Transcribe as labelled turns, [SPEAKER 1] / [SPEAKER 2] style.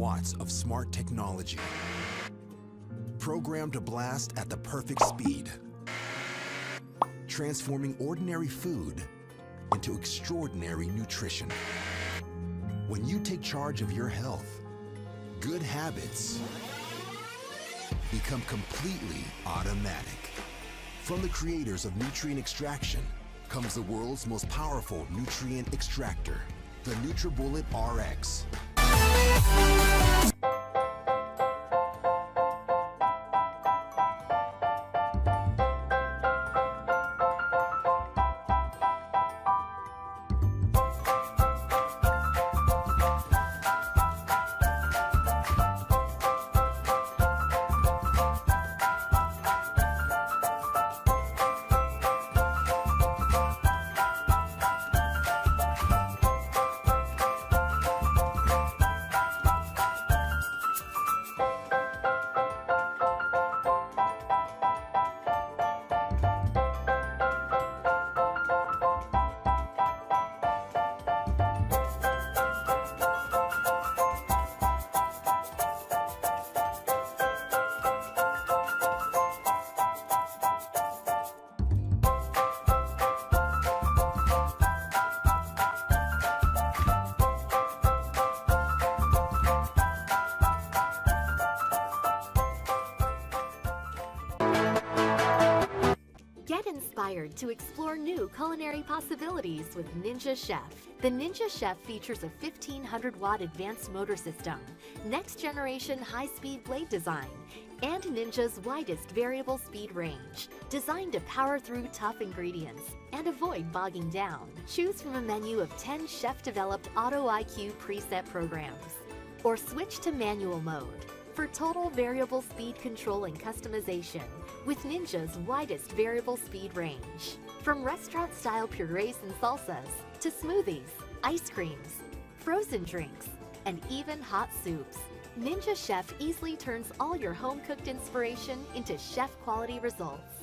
[SPEAKER 1] watts of smart technology, programmed to blast at the perfect speed, transforming ordinary food into extraordinary nutrition. When you take charge of your health, good habits become completely automatic. From the creators of nutrient extraction comes the world's most powerful nutrient extractor, the NutriBullet RX.
[SPEAKER 2] Get inspired to explore new culinary possibilities with Ninja Chef. The Ninja Chef features a 1500-watt advanced motor system, next-generation high-speed blade design, and Ninja's widest variable speed range, designed to power through tough ingredients and avoid bogging down. Choose from a menu of 10 chef-developed Auto IQ preset programs, or switch to manual mode for total variable speed control and customization with Ninja's widest variable speed range. From restaurant-style purees and salsas to smoothies, ice creams, frozen drinks, and even hot soups, Ninja Chef easily turns all your home-cooked inspiration into chef-quality results.